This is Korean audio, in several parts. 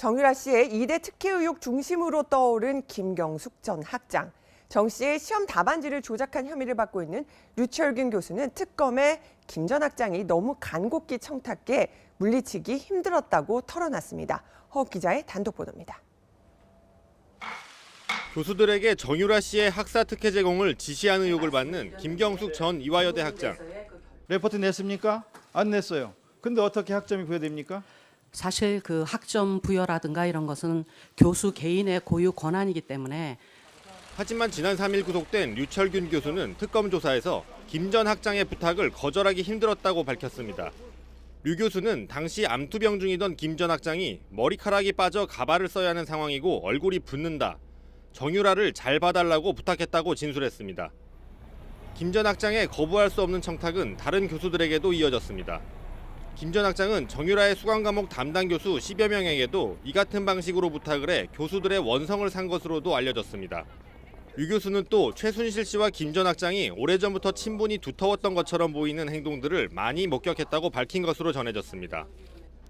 정유라 씨의 이대 특혜 의혹 중심으로 떠오른 김경숙 전 학장. 정 씨의 시험 답안지를 조작한 혐의를 받고 있는 류철균 교수는 특검에 김 전 학장이 너무 간곡히 청탁해 물리치기 힘들었다고 털어놨습니다. 허욱 기자의 단독 보도입니다. 교수들에게 정유라 씨의 학사 특혜 제공을 지시한 의혹을 받는 김경숙 전 이화여대 학장. 레포트 냈습니까? 안 냈어요. 근데 어떻게 학점이 부여됩니까? 사실 그 학점 부여라든가 이런 것은 교수 개인의 고유 권한이기 때문에. 하지만 지난 3일 구속된 류철균 교수는 특검 조사에서 김 전 학장의 부탁을 거절하기 힘들었다고 밝혔습니다. 류 교수는 당시 암투병 중이던 김 전 학장이 머리카락이 빠져 가발을 써야 하는 상황이고 얼굴이 붓는다. 정유라를 잘 봐달라고 부탁했다고 진술했습니다. 김 전 학장의 거부할 수 없는 청탁은 다른 교수들에게도 이어졌습니다. 김 전 학장은 정유라의 수강 과목 담당 교수 10여 명에게도 이 같은 방식으로 부탁을 해 교수들의 원성을 산 것으로도 알려졌습니다. 류 교수는 또 최순실 씨와 김 전 학장이 오래전부터 친분이 두터웠던 것처럼 보이는 행동들을 많이 목격했다고 밝힌 것으로 전해졌습니다.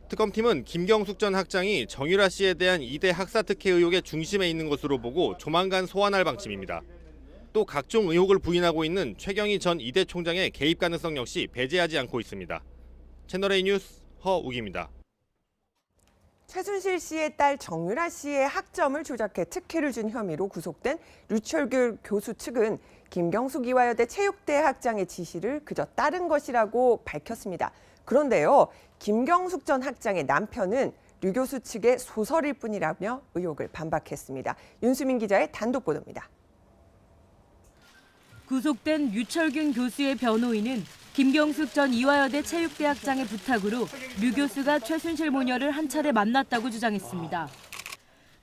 특검팀은 김경숙 전 학장이 정유라 씨에 대한 이대 학사 특혜 의혹의 중심에 있는 것으로 보고 조만간 소환할 방침입니다. 또 각종 의혹을 부인하고 있는 최경희 전 이대 총장의 개입 가능성 역시 배제하지 않고 있습니다. 채널A 뉴스 허욱입니다. 최순실 씨의 딸 정유라 씨의 학점을 조작해 특혜를 준 혐의로 구속된 류철균 교수 측은 김경숙 이화여대 체육대 학장의 지시를 그저 따른 것이라고 밝혔습니다. 그런데요, 김경숙 전 학장의 남편은 류 교수 측의 소설일 뿐이라며 의혹을 반박했습니다. 윤수민 기자의 단독 보도입니다. 구속된 류철균 교수의 변호인은 김경숙 전 이화여대 체육대학장의 부탁으로 류 교수가 최순실 모녀를 한 차례 만났다고 주장했습니다.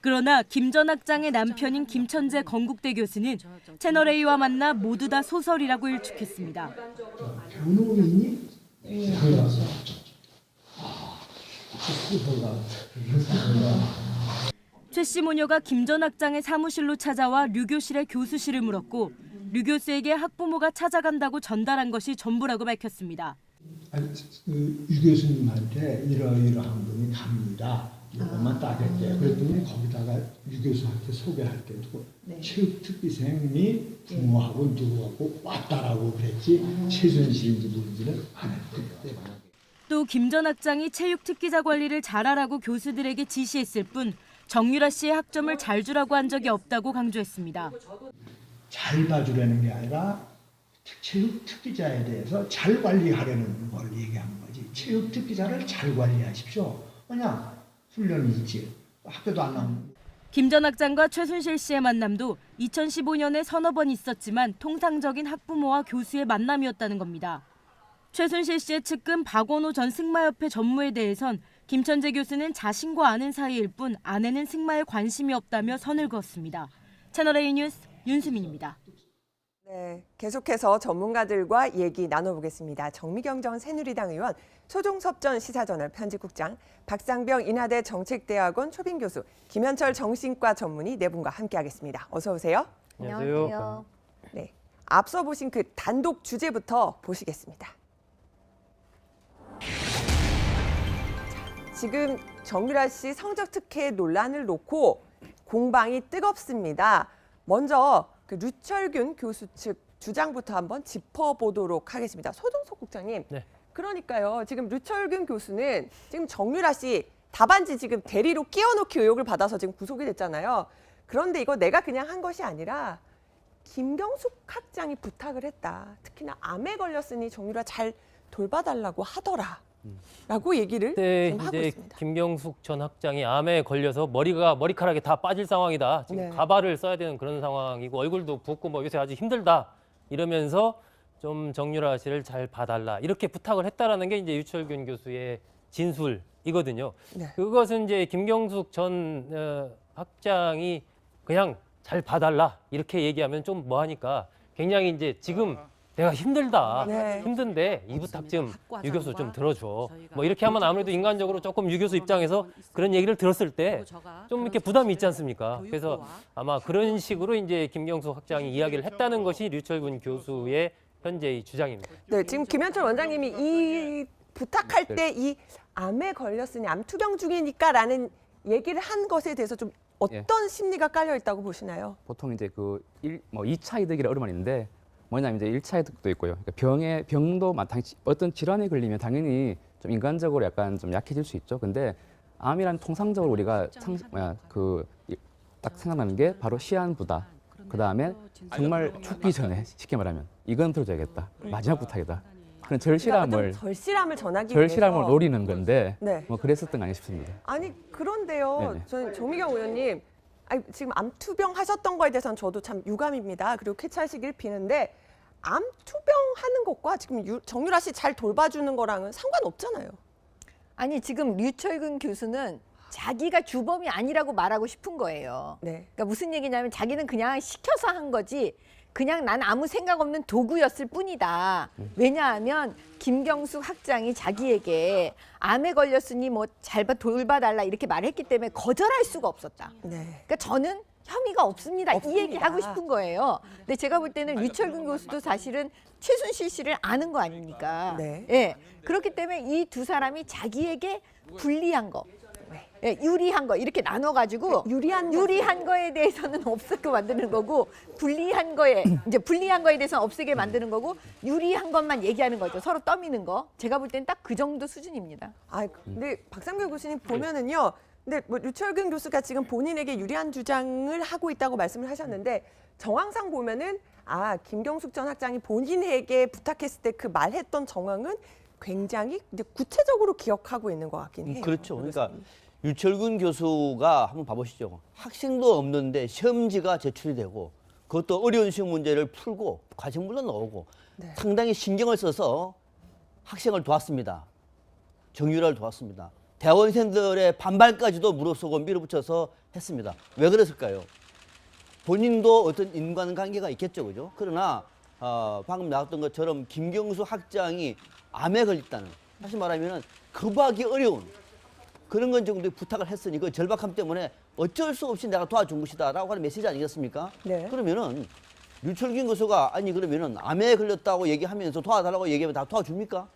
그러나 김 전 학장의 남편인 김천재 건국대 교수는 채널A와 만나 모두 다 소설이라고 일축했습니다. 변호인이 달라서 최 씨 모녀가 김 전 학장의 사무실로 찾아와 류 교실의 교수실을 물었고 류 교수에게 학부모가 찾아간다고 전달한 것이 전부라고 밝혔습니다. 유 교수님한테 이러이러한 분이 갑니다. 이것만 따겠대요. 그랬더니 거기다가 유 교수한테 소개할 때도 체육특기생이 부모하고 누구하고 왔다라고 그랬지 최순실인지 뭔지는 안 했대요. 또 김 전 학장이 체육특기자 관리를 잘하라고 교수들에게 지시했을 뿐 정유라 씨의 학점을 잘 주라고 한 적이 없다고 강조했습니다. 잘 봐주려는 게 아니라 체육특기자에 대해서 잘 관리하려는 걸 얘기한 거지. 체육특기자를 잘 관리하십시오. 그냥 훈련이 있지. 학교도 안 나오는. 김 전 학장과 최순실 씨의 만남도 2015년에 서너 번 있었지만 통상적인 학부모와 교수의 만남이었다는 겁니다. 최순실 씨의 측근 박원호 전 승마협회 전무에 대해선 김천재 교수는 자신과 아는 사이일 뿐 아내는 승마에 관심이 없다며 선을 그었습니다. 채널A 뉴스 윤수민입니다. 네, 계속해서 전문가들과 얘기 나눠보겠습니다. 정미경 전 새누리당 의원, 소종섭 전 시사저널 편집국장, 박상병 인하대 정책대학원 초빙 교수, 김현철 정신과 전문의 네 분과 함께하겠습니다. 어서 오세요. 안녕하세요. 네, 앞서 보신 그 단독 주제부터 보시겠습니다. 지금 정유라 씨 성적 특혜 논란을 놓고 공방이 뜨겁습니다. 먼저 그 류철균 교수 측 주장부터 한번 짚어보도록 하겠습니다. 소종석 국장님, 네. 그러니까요. 지금 류철균 교수는 지금 정유라 씨 답안지 지금 대리로 끼워넣기 의혹을 받아서 지금 구속이 됐잖아요. 그런데 이거 내가 그냥 한 것이 아니라 김경숙 학장이 부탁을 했다. 특히나 암에 걸렸으니 정유라 잘 돌봐달라고 하더라. 라고 얘기를 지금 하고 이제 있습니다. 김경숙 전 학장이 암에 걸려서 머리카락이 다 빠질 상황이다. 지금 네. 가발을 써야 되는 그런 상황이고 얼굴도 붓고 뭐 요새 아주 힘들다. 이러면서 좀 정유라 씨를 잘 봐달라. 이렇게 부탁을 했다라는 게 이제 류철균 교수의 진술이거든요. 네. 그것은 이제 김경숙 전 학장이 그냥 잘 봐달라 이렇게 얘기하면 좀 뭐하니까 굉장히 이제 지금 내가 힘들다. 네. 힘든데 이 부탁 좀 유 교수 좀 들어줘. 뭐 이렇게 하면 아무래도 인간적으로 조금 유 교수 입장에서 그런 얘기를 들었을 때 좀 이렇게 부담이 있지 않습니까? 그래서 아마 그런 식으로 이제 김경숙 학장이 이야기를 했다는 것이 류철균 교수의 현재의 주장입니다. 네, 지금 김현철 원장님이 이 부탁할 때 이 암에 걸렸으니 암투병 중이니까라는 얘기를 한 것에 대해서 좀 어떤 심리가 깔려 있다고 보시나요? 보통 이제 그 2차 이득이라 어려만 있는데 뭐냐면 이제 1차 이득도 있고요. 그러니까 병도 어떤 질환에 걸리면 당연히 좀 인간적으로 약간 좀 약해질 수 있죠. 근데 암이란 통상적으로 우리가 딱 생각나는 게 바로 시한부다. 그 다음에 정말 죽기 전에 쉽게 말하면 이건 들어줘야겠다. 마지막 부탁이다. 그런 절실함을 절실함을 전하기 절실함을 위해서. 노리는 건데 네. 뭐 그랬었던 거 아닌가 싶습니다. 아니 그런데요. 네네. 저는 정미경 의원님 아니, 지금 암투병 하셨던 거에 대해서는 저도 참 유감입니다. 그리고 쾌차시기를 비는데 암투병 하는 것과 지금 정유라 씨 잘 돌봐주는 거랑은 상관없잖아요. 아니 지금 류철근 교수는 자기가 주범이 아니라고 말하고 싶은 거예요. 네. 그러니까 무슨 얘기냐면 자기는 그냥 시켜서 한 거지 그냥 난 아무 생각 없는 도구였을 뿐이다. 왜냐하면 김경숙 학장이 자기에게 암에 걸렸으니 뭐 잘 돌봐달라 이렇게 말했기 때문에 거절할 수가 없었다. 네. 그러니까 저는 혐의가 없습니다. 없습니다. 이 얘기 하고 싶은 거예요. 근데 제가 볼 때는 류철근 교수도 사실은 최순실 씨를 아는 거 아닙니까? 네. 예. 그렇기 때문에 이 두 사람이 자기에게 불리한 거, 예, 유리한 거 이렇게 나눠가지고 유리한 거에 대해서는 없애게 만드는 거고 불리한 거에 대해서는 없애게 만드는 거고 유리한 것만 얘기하는 거죠. 서로 떠미는 거. 제가 볼 때는 딱 그 정도 수준입니다. 아, 근데 박상규 교수님 보면은요. 근데 뭐 류철근 교수가 지금 본인에게 유리한 주장을 하고 있다고 말씀을 하셨는데 정황상 보면은 김경숙 전 학장이 본인에게 부탁했을 때 그 말했던 정황은 굉장히 이제 구체적으로 기억하고 있는 것 같긴 해요. 그렇죠. 그러니까 유철근 교수가 한번 봐보시죠. 학생도 없는데 시험지가 제출이 되고 그것도 어려운 시험 문제를 풀고 과정물로 나오고 네. 상당히 신경을 써서 학생을 도왔습니다. 정유라를 도왔습니다. 대학원생들의 반발까지도 무릅쓰고 밀어붙여서 했습니다. 왜 그랬을까요? 본인도 어떤 인간관계가 있겠죠, 그죠? 그러나 방금 나왔던 것처럼 김경수 학장이 암에 걸렸다는, 다시 말하면 급하기 어려운 그런 건 정도의 부탁을 했으니 그 절박함 때문에 어쩔 수 없이 내가 도와준 것이다라고 하는 메시지 아니겠습니까? 네. 그러면은 류철균 교수가 아니 그러면은 암에 걸렸다고 얘기하면서 도와달라고 얘기하면 다 도와줍니까?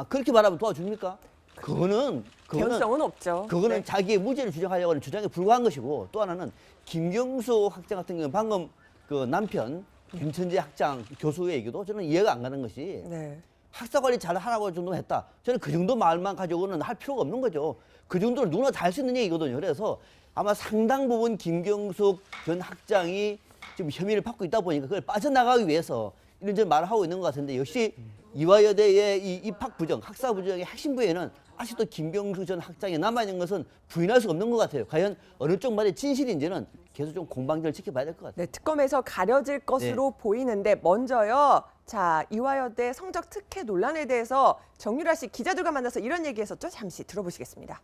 그렇게 말하면 도와줍니까? 그거는 개연성은 없죠. 그거는 네. 자기의 무죄를 주장하려고 하는 주장에 불과한 것이고 또 하나는 김경수 학장 같은 경우는 방금 그 남편 김천재 학장 교수의 얘기도 저는 이해가 안 가는 것이 네. 학사 관리 잘 하라고 정도 했다. 저는 그 정도 말만 가지고는 할 필요가 없는 거죠. 그 정도는 누구나 다 할 수 있는 얘기거든요. 그래서 아마 상당 부분 김경숙 전 학장이 지금 혐의를 받고 있다 보니까 그걸 빠져나가기 위해서 이런저런 말을 하고 있는 것 같은데 역시 이화여대의 이 입학 부정, 학사 부정의 핵심 부에는 아직도 김경숙 전 학장이 남아있는 것은 부인할 수 없는 것 같아요. 과연 어느 쪽 말이 진실인지는 계속 좀 공방전을 지켜봐야 될 것 같아요. 네, 특검에서 가려질 것으로 보이는데 먼저요. 자, 이화여대 성적 특혜 논란에 대해서 정유라 씨 기자들과 만나서 이런 얘기했었죠. 잠시 들어보시겠습니다.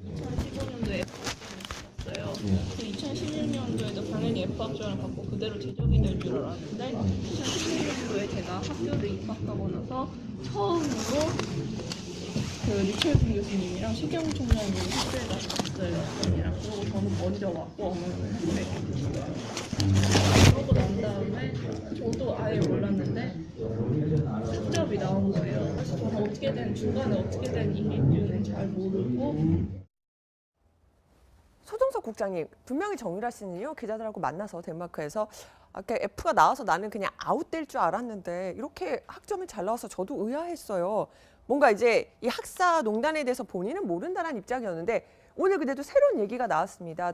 2015년도에 F였어요. 2016년도에도 당연히 F 학점을 받고 그대로 제적이 될 줄 알았는데 2016년도에 제가 학교를 입학하고 나서 처음으로 그 류철균 교수님이랑 시경 총장님 학교에 갔어요. 언니랑. 그리고 저는 먼저 왔고 어머니는 후에 계셨어요. 그러고 난 다음에 저도 아예 몰랐는데 승접이 나온 거예요. 그래서 저는 중간에 어떻게 된 일인지는 잘 모르고 소정석 국장님, 분명히 정유라 씨는요. 기자들하고 만나서 덴마크에서 아까 F가 나와서 나는 그냥 아웃될 줄 알았는데 이렇게 학점이 잘 나와서 저도 의아했어요. 뭔가 이제 이 학사농단에 대해서 본인은 모른다는 입장이었는데 오늘 그래도 새로운 얘기가 나왔습니다.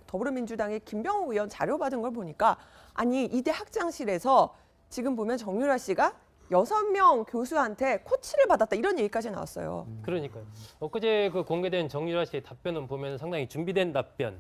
더불어민주당의 김병호 의원 자료 받은 걸 보니까 아니 이대 학장실에서 지금 보면 정유라 씨가 6명 교수한테 코치를 받았다 이런 얘기까지 나왔어요. 그러니까요. 엊그제 그 공개된 정유라 씨의 답변은 보면 상당히 준비된 답변.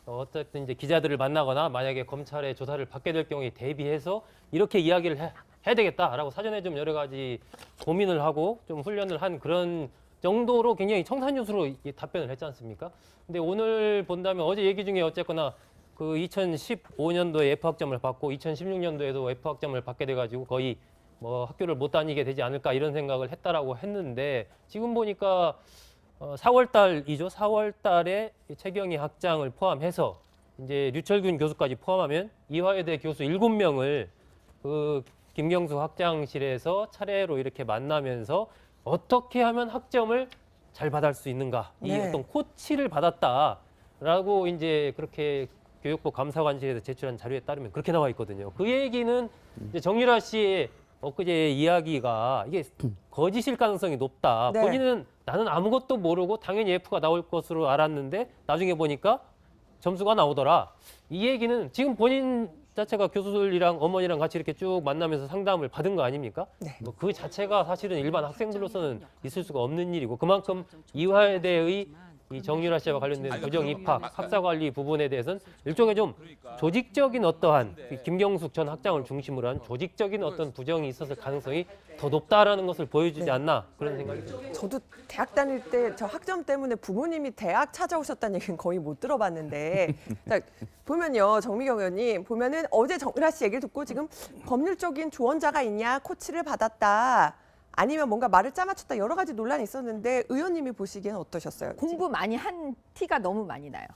어쨌든 이제 기자들을 만나거나 만약에 검찰의 조사를 받게 될 경우에 대비해서 이렇게 이야기를 해야 되겠다라고 사전에 좀 여러 가지 고민을 하고 좀 훈련을 한 그런 정도로 굉장히 청산유수로 답변을 했지 않습니까? 근데 오늘 본다면 어제 얘기 중에 어쨌거나 그 2015년도에 F학점을 받고 2016년도에도 F학점을 받게 돼가지고 거의 뭐 학교를 못 다니게 되지 않을까 이런 생각을 했다라고 했는데 지금 보니까 4월 달이죠. 4월 달에 최경희 학장을 포함해서 이제 류철균 교수까지 포함하면 이화여대 교수 7명을 그 김경수 학장실에서 차례로 이렇게 만나면서 어떻게 하면 학점을 잘 받을 수 있는가? 이 네. 어떤 코치를 받았다라고 이제 그렇게 교육부 감사관실에서 제출한 자료에 따르면 그렇게 나와 있거든요. 그 얘기는 이제 정유라 씨의 엊그제 이야기가 이게 거짓일 가능성이 높다. 네. 본인은 나는 아무것도 모르고 당연히 F가 나올 것으로 알았는데 나중에 보니까 점수가 나오더라. 이 얘기는 지금 본인 자체가 교수들이랑 어머니랑 같이 이렇게 쭉 만나면서 상담을 받은 거 아닙니까? 네. 뭐 그 자체가 사실은 일반 학생들로서는 있을 수가 없는 일이고 그만큼 이화여대의 이 정유라 씨와 관련된 부정 입학, 학사 관리 부분에 대해서는 일종의 좀 조직적인 어떠한 이 김경숙 전 학장을 중심으로 한 조직적인 어떤 부정이 있었을 가능성이 더 높다라는 것을 보여주지 않나 그런 생각이 듭니다. 저도 대학 다닐 때 저 학점 때문에 부모님이 대학 찾아오셨다는 얘기는 거의 못 들어봤는데 자, 보면요, 정미경 의원님 보면은 어제 정유라 씨 얘기를 듣고 지금 법률적인 조언자가 있냐, 코치를 받았다, 아니면 뭔가 말을 짜맞췄다, 여러 가지 논란이 있었는데 의원님이 보시기엔 어떠셨어요? 공부 많이 한 티가 너무 많이 나요.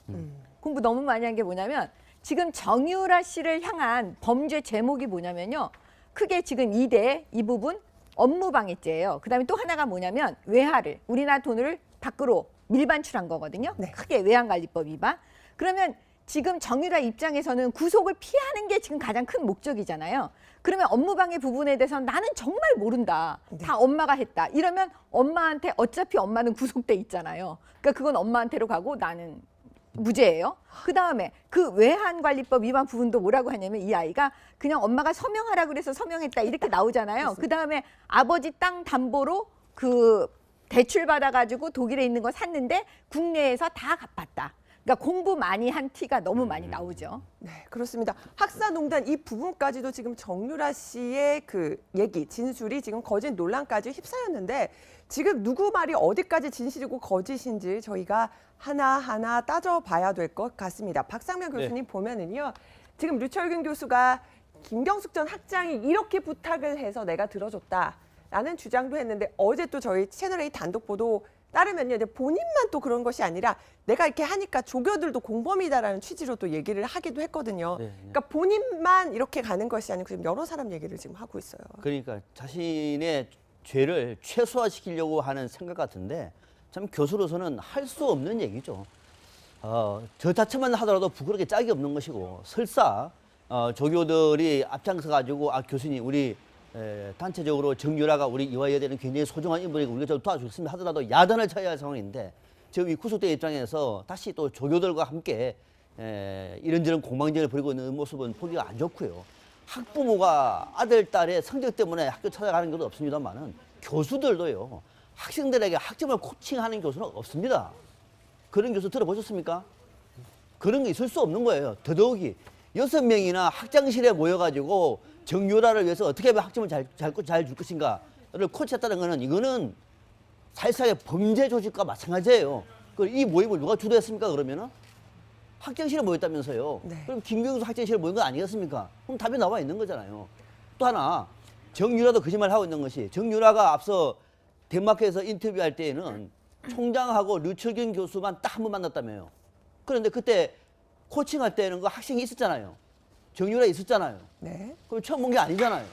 공부 너무 많이 한 게 뭐냐면 지금 정유라 씨를 향한 범죄 제목이 뭐냐면요. 크게 지금 2대 이 부분 업무방해죄예요. 그다음에 또 하나가 뭐냐면 외화를 우리나라 돈을 밖으로 밀반출한 거거든요. 네. 크게 외환관리법 위반. 그러면 지금 정유라 입장에서는 구속을 피하는 게 지금 가장 큰 목적이잖아요. 그러면 업무방해 부분에 대해서는 나는 정말 모른다. 다 엄마가 했다. 이러면 엄마한테 어차피 엄마는 구속돼 있잖아요. 그러니까 그건 엄마한테로 가고 나는 무죄예요. 그다음에 그 외환관리법 위반 부분도 뭐라고 하냐면 이 아이가 그냥 엄마가 서명하라 그래서 서명했다 이렇게 나오잖아요. 그다음에 아버지 땅 담보로 그 대출 받아가지고 독일에 있는 거 샀는데 국내에서 다 갚았다. 그러니까 공부 많이 한 티가 너무 많이 나오죠. 네, 그렇습니다. 학사농단 이 부분까지도 지금 정유라 씨의 그 얘기, 진술이 지금 거짓 논란까지 휩싸였는데 지금 누구 말이 어디까지 진실이고 거짓인지 저희가 하나하나 따져봐야 될 것 같습니다. 박상면 교수님 보면은요, 지금 류철균 교수가 김경숙 전 학장이 이렇게 부탁을 해서 내가 들어줬다라는 주장도 했는데 어제 또 저희 채널A 단독 보도 따르면요, 이제 본인만 또 그런 것이 아니라 내가 이렇게 하니까 조교들도 공범이다라는 취지로 또 얘기를 하기도 했거든요. 네, 네. 그러니까 본인만 이렇게 가는 것이 아니고 지금 여러 사람 얘기를 지금 하고 있어요. 그러니까 자신의 죄를 최소화시키려고 하는 생각 같은데 참 교수로서는 할 수 없는 얘기죠. 저 자체만 하더라도 부끄럽게 짝이 없는 것이고 설사 조교들이 앞장서 가지고 교수님 우리 단체적으로 정유라가 우리 이화여대는 굉장히 소중한 인물이고 우리가 좀 도와주겠습니다 하더라도 야단을 쳐야 할 상황인데 지금 이 구속대 입장에서 다시 또 조교들과 함께 이런저런 공방전을 벌이고 있는 모습은 보기가 안 좋고요. 학부모가 아들, 딸의 성적 때문에 학교 찾아가는 것도 없습니다만은 교수들도요. 학생들에게 학점을 코칭하는 교수는 없습니다. 그런 교수 들어보셨습니까? 그런 게 있을 수 없는 거예요. 더더욱이 6명이나 학장실에 모여가지고 정유라를 위해서 어떻게 하면 학점을 잘 줄 것인가를 코치했다는 거는 이거는 사실상의 범죄 조직과 마찬가지예요. 이 모임을 누가 주도했습니까? 그러면은 학장실에 모였다면서요. 네. 그럼 김경수 학장실에 모인 거 아니겠습니까? 그럼 답이 나와 있는 거잖아요. 또 하나 정유라도 거짓말 하고 있는 것이 정유라가 앞서 덴마크에서 인터뷰할 때에는 총장하고 류철균 교수만 딱 한 번 만났다며요. 그런데 그때 코칭할 때는 그 학생이 있었잖아요. 정유라 있었잖아요. 네. 그럼 처음 본 게 아니잖아요.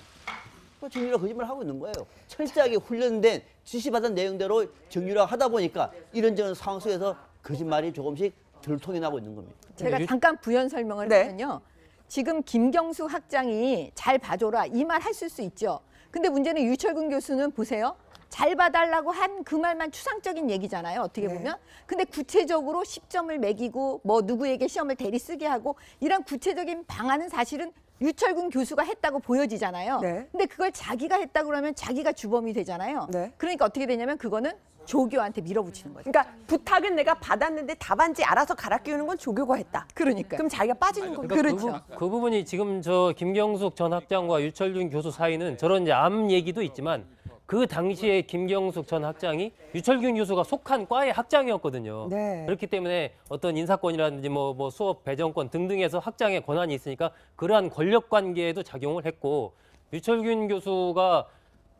정유라 거짓말 하고 있는 거예요. 철저하게 훈련된 지시받은 내용대로 정유라가 하다 보니까 이런저런 상황 속에서 거짓말이 조금씩 들통이 나고 있는 겁니다. 제가 잠깐 부연 설명을 네. 하면요. 지금 김경숙 학장이 잘 봐줘라 이 말 했을 수 있죠. 근데 문제는 유철근 교수는 보세요. 잘 봐달라고 한 그 말만 추상적인 얘기잖아요. 어떻게 네. 보면. 근데 구체적으로 10점을 매기고 뭐 누구에게 시험을 대리 쓰게 하고 이런 구체적인 방안은 사실은 유철근 교수가 했다고 보여지잖아요. 네. 근데 그걸 자기가 했다고 그러면 자기가 주범이 되잖아요. 네. 그러니까 어떻게 되냐면 그거는 조교한테 밀어붙이는 거죠. 그러니까 부탁은 내가 받았는데 답안지 알아서 갈아 끼우는 건 조교가 했다. 그러니까. 그럼 자기가 빠지는 거죠. 그렇죠. 그 부분이 지금 저 김경숙 전 학장과 유철균 교수 사이는 저런 이제 암 얘기도 있지만 그 당시에 김경숙 전 학장이 유철균 교수가 속한 과의 학장이었거든요. 네. 그렇기 때문에 어떤 인사권이라든지 뭐 수업 배정권 등등에서 학장의 권한이 있으니까 그러한 권력 관계에도 작용을 했고 유철균 교수가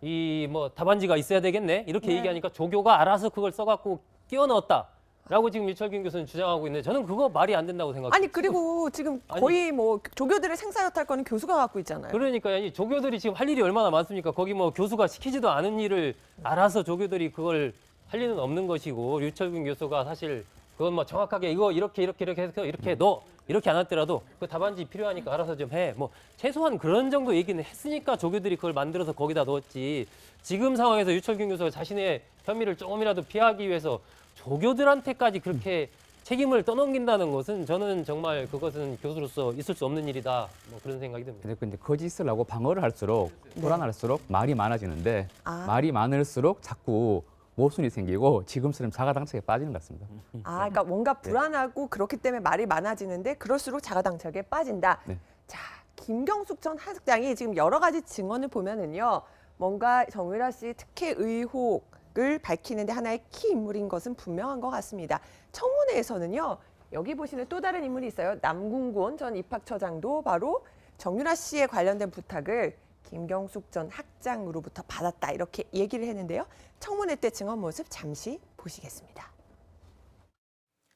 이 뭐 답안지가 있어야 되겠네 이렇게 네. 얘기하니까 조교가 알아서 그걸 써갖고 끼워 넣었다라고 지금 유철균 교수는 주장하고 있는데 저는 그거 말이 안 된다고 생각해요. 아니 그리고 지금 거의 뭐 조교들의 생사 여탈권은 교수가 갖고 있잖아요. 그러니까 아니 조교들이 지금 할 일이 얼마나 많습니까? 거기 뭐 교수가 시키지도 않은 일을 알아서 조교들이 그걸 할 리는 없는 것이고 류철균 교수가 사실 그건 뭐 정확하게 이거 이렇게 해서 이렇게 너 이렇게 안 하더라도 그 답안지 필요하니까 알아서 좀 해. 뭐 최소한 그런 정도 얘기는 했으니까 조교들이 그걸 만들어서 거기다 넣었지. 지금 상황에서 유철균 교수가 자신의 혐의를 조금이라도 피하기 위해서 조교들한테까지 그렇게 책임을 떠넘긴다는 것은 저는 정말 그것은 교수로서 있을 수 없는 일이다. 뭐 그런 생각이 듭니다. 근데 이제 거짓을 하고 방어를 할수록 불안할수록 말이 많아지는데 아. 말이 많을수록 자꾸 모순이 생기고 지금처럼 자가당착에 빠지는 것 같습니다. 그러니까 뭔가 불안하고 그렇기 때문에 말이 많아지는데 그럴수록 자가당착에 빠진다. 네. 자, 김경숙 전 학장이 지금 여러 가지 증언을 보면은요, 뭔가 정유라 씨 특혜 의혹을 밝히는데 하나의 키 인물인 것은 분명한 것 같습니다. 청문회에서는요, 여기 보시는 또 다른 인물이 있어요. 남궁곤 전 입학처장도 바로 정유라 씨에 관련된 부탁을 김경숙 전 학장으로부터 받았다 이렇게 얘기를 했는데요. 청문회 때 증언 모습 잠시 보시겠습니다.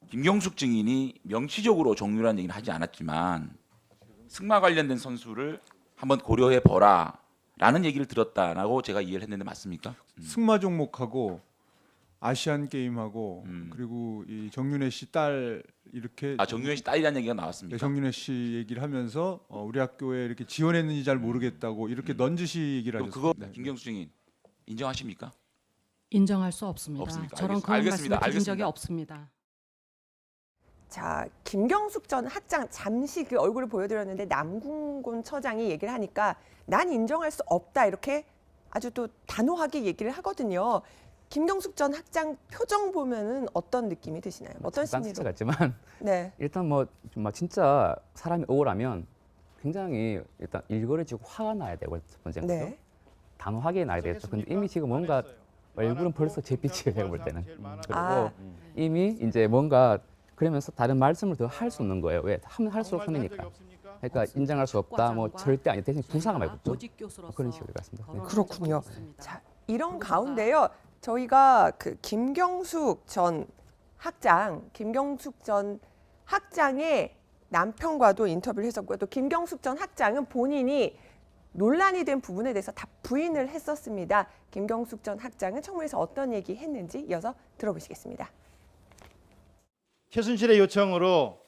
김경숙 증인이 명시적으로 정유라는 얘기는 하지 않았지만 승마 관련된 선수를 한번 고려해 보라 라는 얘기를 들었다라고 제가 이해를 했는데 맞습니까? 승마 종목하고 아시안 게임하고 그리고 이 정윤회 씨 딸 이렇게 정유현 씨 딸이라는 얘기가 나왔습니까? 정윤회 씨 얘기를 하면서 우리 학교에 이렇게 지원했는지 잘 모르겠다고 이렇게 넌지시 얘기를 그럼 하셨어요. 그거 김경숙 증인 인정하십니까? 인정할 수 없습니다. 없습니까? 저런 그런 알겠습니다. 말씀을 드린 적이 알겠습니다. 없습니다. 자, 김경숙 전 학장 잠시 그 얼굴을 보여드렸는데 남궁곤 처장이 얘기를 하니까 난 인정할 수 없다 이렇게 아주 또 단호하게 얘기를 하거든요. 김경숙 전 학장 표정 보면은 어떤 느낌이 드시나요? 어떤 잠깐 심리로? 같지만 네. 일단 뭐 정말 진짜 사람이 억울하면 굉장히 일단 일거려지고 화가 나야 되고 첫 번째는 그죠? 네. 단호하게 나야 되겠죠. 근데 이미 지금 뭔가 얼굴은 벌써 잿빛이에요. 제가 볼 때는. 그리고 아. 이미 이제 뭔가 그러면서 다른 말씀을 더 할 수 없는 거예요. 왜? 하면 할수록 손해니까. 그러니까 인정할 수 없다. 뭐 절대 아니 대신 부사가 말고 조직 교수로서 그런 식으로 같습니다. 네. 그렇군요. 자, 이런 가운데요. 저희가 그 김경숙 전 학장의 남편과도 인터뷰를 했었고요. 또 김경숙 전 학장은 본인이 논란이 된 부분에 대해서 다 부인을 했었습니다. 김경숙 전 학장은 청문회에서 어떤 얘기 했는지 이어서 들어보시겠습니다. 최순실의 요청으로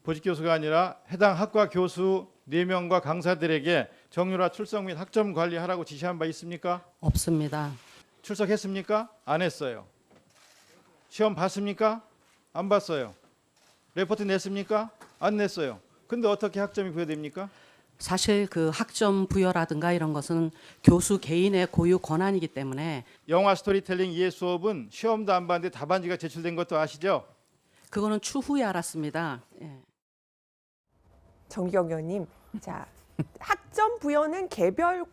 보직교수가 아니라 해당 학과 교수 4명과 강사들에게 정유라 출석 및 학점 관리하라고 지시한 바 있습니까? 없습니다. 출석했습니까? 안 했어요. 시험 봤습니까? 안 봤어요. 레포트 냈습니까? 안 냈어요. 근데 어떻게 학점이 부여됩니까? 사실 그 학점 부여라든가 이런 것은 교수 개인의 고유 권한이기 때문에 영화 스토리텔링 이해 수업은 시험도 안 봤는데 답안지가 제출된 것도 아시죠? 그거는 추후에 알았습니다. 예. 정기경 의원님, 자, 학점 부여는 개별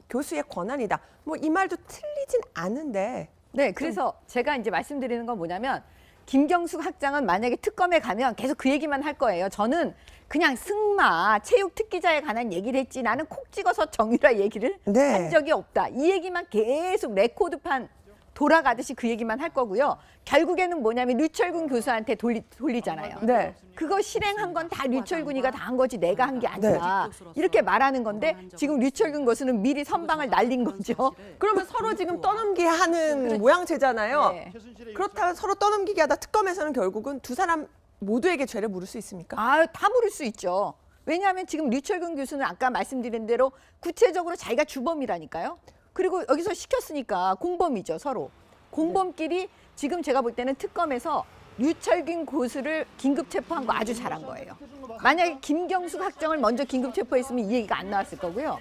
교수의 권한이다. 뭐 이 말도 틀리진 않은데. 네, 그래서 제가 이제 말씀드리는 건 뭐냐면 김경숙 학장은 만약에 특검에 가면 계속 그 얘기만 할 거예요. 저는 그냥 승마, 체육 특기자에 관한 얘기를 했지 나는 콕 찍어서 정유라 얘기를 네. 한 적이 없다. 이 얘기만 계속 레코드판 돌아가듯이 그 얘기만 할 거고요. 결국에는 뭐냐면 류철군 교수한테 돌리잖아요. 네. 그거 실행한 건 다 류철군이가 다 한 거지 내가 한 게 아니라 이렇게 말하는 건데 지금 류철군 교수는 미리 선방을 날린 거죠. 그러면 서로 지금 떠넘기 하는 모양새잖아요. 네. 그렇다면 서로 떠넘기게 하다 특검에서는 결국은 두 사람 모두에게 죄를 물을 수 있습니까? 다 물을 수 있죠. 왜냐하면 지금 류철근 교수는 아까 말씀드린 대로 구체적으로 자기가 주범이라니까요. 그리고 여기서 시켰으니까 공범이죠, 서로. 공범끼리 지금 제가 볼 때는 특검에서 류철균 교수를 긴급 체포한 거 아주 잘한 거예요. 만약에 김경숙 학장을 먼저 긴급 체포했으면 이 얘기가 안 나왔을 거고요.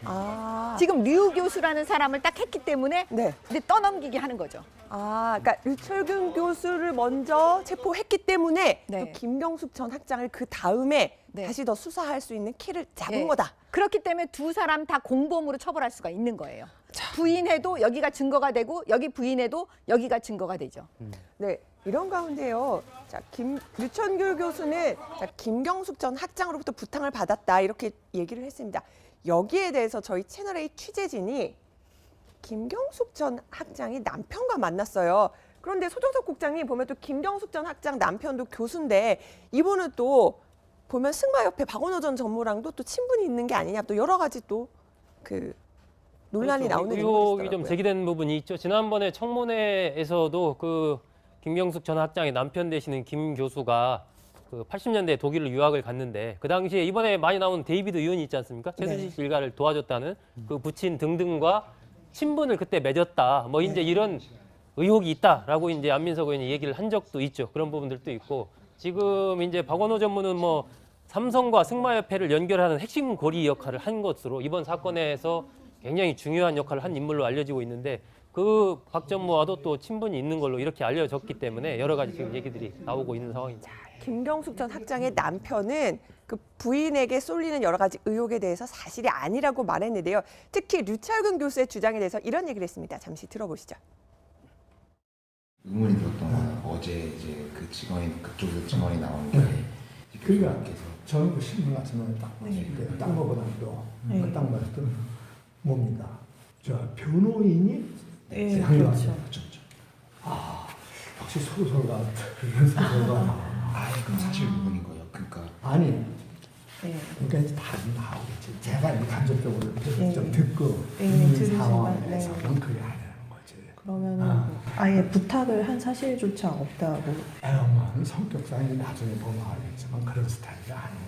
지금 류 교수라는 사람을 딱 했기 때문에 네. 이제 떠넘기게 하는 거죠. 그러니까 류철균 교수를 먼저 체포했기 때문에 네. 또 김경숙 전 학장을 그 다음에 네. 다시 더 수사할 수 있는 키를 잡은 예. 거다. 그렇기 때문에 두 사람 다 공범으로 처벌할 수가 있는 거예요. 부인해도 여기가 증거가 되고 여기 부인해도 여기가 증거가 되죠. 네, 이런 가운데요. 자, 류철균 교수는 김경숙 전 학장으로부터 부탁을 받았다 이렇게 얘기를 했습니다. 여기에 대해서 저희 채널A 취재진이 김경숙 전 학장이 남편과 만났어요. 그런데 소정석 국장님 보면 또 김경숙 전 학장 남편도 교수인데 이분은 또 보면 승마협회 박원호 전 전무랑도 또 친분이 있는 게 아니냐 또 여러 가지 또 그 논란이 나오는 의혹이 좀 인물이더라고요. 제기된 부분이 있죠. 지난번에 청문회에서도 그 김경숙 전 학장의 남편 되시는 김 교수가 그 80년대 독일을 유학을 갔는데 그 당시에 이번에 많이 나온 데이비드 의원이 있지 않습니까? 최순실 씨 일가를 도와줬다는 그 부친 등등과 친분을 그때 맺었다. 뭐 이제 이런 의혹이 있다라고 이제 안민석 의원이 얘기를 한 적도 있죠. 그런 부분들도 있고 지금 이제 박원호 전무는 뭐 삼성과 승마협회를 연결하는 핵심 고리 역할을 한 것으로 이번 사건에서 굉장히 중요한 역할을 한 인물로 알려지고 있는데 그 박 전무와도 또 친분이 있는 걸로 이렇게 알려졌기 때문에 여러 가지 지금 얘기들이 나오고 있는 상황입니다. 김경숙 전 학장의 남편은 그 부인에게 쏠리는 여러 가지 의혹에 대해서 사실이 아니라고 말했는데요. 특히 류철근 교수의 주장에 대해서 이런 얘기를 했습니다. 잠시 들어보시죠. 의문이 들었던 건 어제 이제 그 증언이 그쪽에서 증언이 나온 게 그러니까 저는 그 신문 같은 걸 딱 봤을 때, 딴 거보다도 딱 봤을 때 뭡니까? 저 변호인이 그렇죠. 역시 소설가 그럼 사실 부분인 거예요. 그러니까 아니. 그러니까 이제 답이 나오겠지. 제가 이제 간접적으로 좀 듣고 있는 상황에서는 그게 아니라는 거지. 그러면은 아예 부탁을 한 사실조차 없다고. 애엄한 성격상이 나중에 보면 알겠지만 그런 스타일이 아니에요.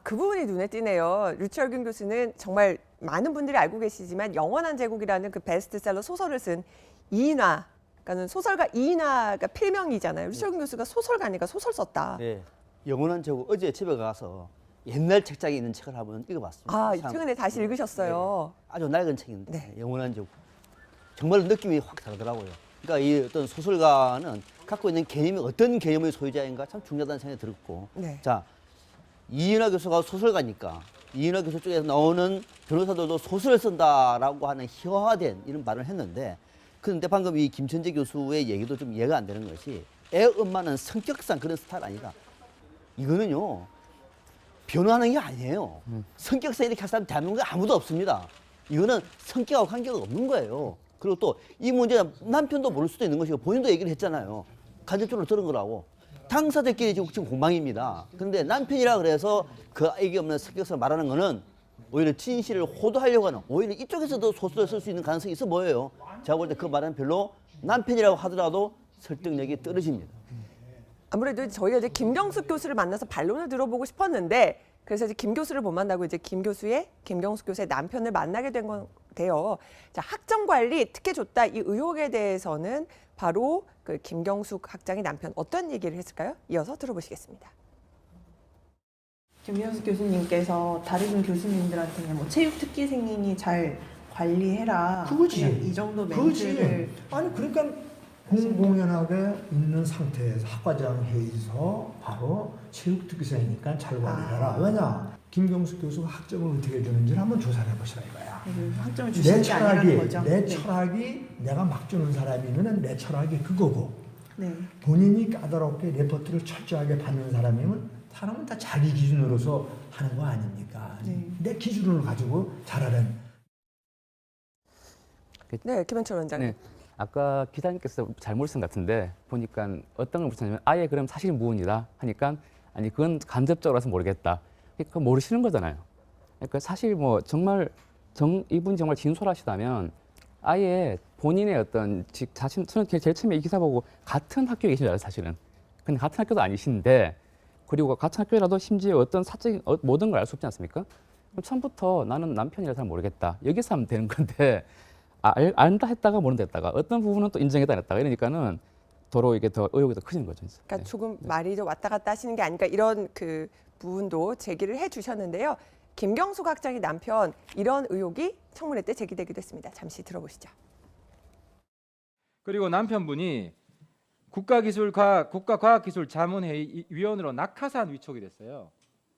그 부분이 눈에 띄네요. 류철근 교수는 정말 많은 분들이 알고 계시지만 영원한 제국이라는 그 베스트셀러 소설을 쓴 이인화, 그러니까 소설가 이인화가 필명이잖아요. 류철근 교수가 소설가니까 소설 썼다. 네. 영원한 제국 어제 집에 가서 옛날 책장에 있는 책을 한번 읽어봤습니다. 최근에 다시 읽으셨어요. 네. 아주 낡은 책인데 네. 영원한 제국. 정말 느낌이 확 다르더라고요. 그러니까 이 어떤 소설가는 갖고 있는 개념이 어떤 개념의 소유자인가 참 중요하다는 생각이 들었고. 네. 자, 이인화 교수가 소설가니까 이인화 교수 쪽에서 나오는 변호사들도 소설을 쓴다라고 하는 희화화된 이런 말을 했는데 그런데 방금 이 김천재 교수의 얘기도 좀 이해가 안 되는 것이 애 엄마는 성격상 그런 스타일 아니다. 이거는요 변호하는 게 아니에요. 성격상 이렇게 할 사람 대한민국에 아무도 없습니다. 이거는 성격하고 관계가 없는 거예요. 그리고 또 이 문제가 남편도 모를 수도 있는 것이고 본인도 얘기를 했잖아요. 간접적으로 들은 거라고. 당사자끼리 지금 공방입니다. 그런데 남편이라 그래서 그 애기 없는 성격을 말하는 거는 오히려 진실을 호도하려고 하는 오히려 이쪽에서도 소설을 쓸 수 있는 가능성이 있어 보여요. 제가 볼 때 그 말은 별로 남편이라고 하더라도 설득력이 떨어집니다. 아무래도 저희가 이제 김경숙 교수를 만나서 반론을 들어보고 싶었는데 그래서 이제 김 교수를 못 만나고 이제 김경숙 교수의 남편을 만나게 된 건데요. 자, 학점 관리 특혜 줬다 이 의혹에 대해서는 바로 그 김경숙 학장의 남편 어떤 얘기를 했을까요? 이어서 들어보시겠습니다. 김경숙 교수님께서 다른 교수님들한테 그냥 뭐 체육 특기생이니 잘 관리해라. 그거지. 그냥 이 정도 멘트를. 아니 그러니까 공공연하게 있는 상태에서 학과장 회의에서 바로 체육특기생이니까 잘 관리해라. 왜냐? 김경숙 교수가 학점을 어떻게 주는지를 한번 조사를 해보시라 이거야. 학점을 주시는 게 아니라는 거죠. 내 철학이 내가 막 주는 사람이면 내 철학이 그거고 네. 본인이 까다롭게 레퍼트를 철저하게 받는 사람이면 사람은 다 자기 기준으로서 하는 거 아닙니까? 네. 내 기준을 가지고 잘하는. 네, 김현철 원장님. 네. 아까 기자님께서 잘못 쓴 것 같은데 보니까 어떤 걸 붙였냐면 아예 그럼 사실 무근이다 하니까 아니 그건 간접적으로 해서 모르겠다. 그러니까 모르시는 거잖아요. 그러니까 사실 뭐 정말 이분이 정말 진솔하시다면 아예 본인의 어떤 자신 저는 제일 처음에 이 기사 보고 같은 학교에 계신 줄 알아요 사실은. 근데 같은 학교도 아니신데 그리고 같은 학교라도 심지어 어떤 사적인 모든 걸 알 수 없지 않습니까? 그럼 처음부터 나는 남편이라 잘 모르겠다. 여기서 하면 되는 건데 안다 했다가 모른다 했다가 어떤 부분은 또 인정했다 했다가 이러니까는 도로 이게 더 의혹이 더 커지는 거죠. 그러니까 조금 말이 좀 왔다 갔다 하시는 게 아닌가 이런 그 부분도 제기를 해주셨는데요. 김경숙 학장의 남편 이런 의혹이 청문회 때 제기되기도 했습니다. 잠시 들어보시죠. 그리고 남편분이 국가과학기술자문회의위원으로 낙하산 위촉이 됐어요.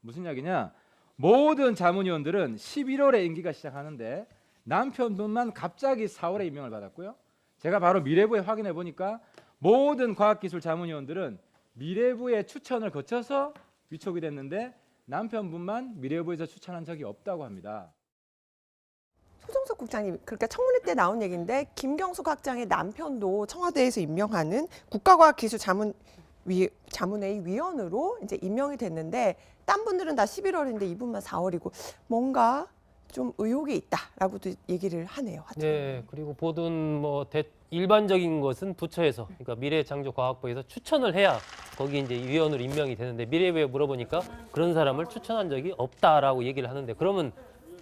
무슨 이야기냐? 모든 자문위원들은 11월에 임기가 시작하는데 남편분만 갑자기 4월에 임명을 받았고요. 제가 바로 미래부에 확인해 보니까 모든 과학기술 자문위원들은 미래부의 추천을 거쳐서 위촉이 됐는데 남편분만 미래부에서 추천한 적이 없다고 합니다. 소정석 국장님, 그러니까 청문회 때 나온 얘기인데 김경숙 학장의 남편도 청와대에서 임명하는 국가과학기술자문회의 위원으로 이제 임명이 됐는데 딴 분들은 다 11월인데 이분만 4월이고 뭔가 좀 의혹이 있다라고도 얘기를 하네요. 네, 그리고 보든 뭐 일반적인 것은 부처에서, 그러니까 미래창조과학부에서 추천을 해야 거기 이제 위원으로 임명이 되는데 미래부에 물어보니까 그런 사람을 추천한 적이 없다라고 얘기를 하는데, 그러면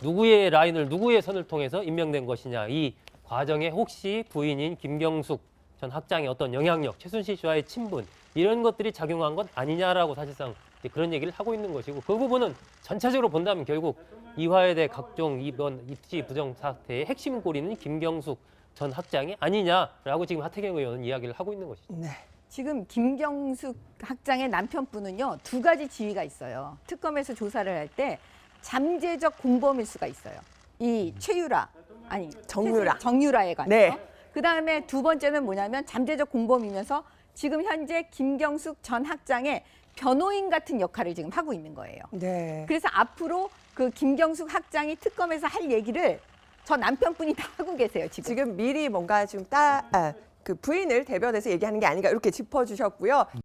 누구의 라인을, 누구의 선을 통해서 임명된 것이냐, 이 과정에 혹시 부인인 김경숙 전 학장의 어떤 영향력, 최순실 씨와의 친분, 이런 것들이 작용한 것 아니냐라고 사실상 이제 그런 얘기를 하고 있는 것이고, 그 부분은 전체적으로 본다면 결국 이화여대 각종 이번 입시 부정 사태의 핵심 꼬리는 김경숙 전 학장이 아니냐라고 지금 하태경 의원은 이야기를 하고 있는 것이죠. 네. 지금 김경숙 학장의 남편분은요, 2가지 지위가 있어요. 특검에서 조사를 할 때 잠재적 공범일 수가 있어요. 이 최유라, 아니 정유라에 관해서. 네. 그다음에 두 번째는 뭐냐면 잠재적 공범이면서 지금 현재 김경숙 전 학장의 변호인 같은 역할을 지금 하고 있는 거예요. 네. 그래서 앞으로 그 김경숙 학장이 특검에서 할 얘기를 저 남편분이 다 하고 계세요, 지금. 지금 미리 뭔가 지금 그 부인을 대변해서 얘기하는 게 아닌가 이렇게 짚어주셨고요.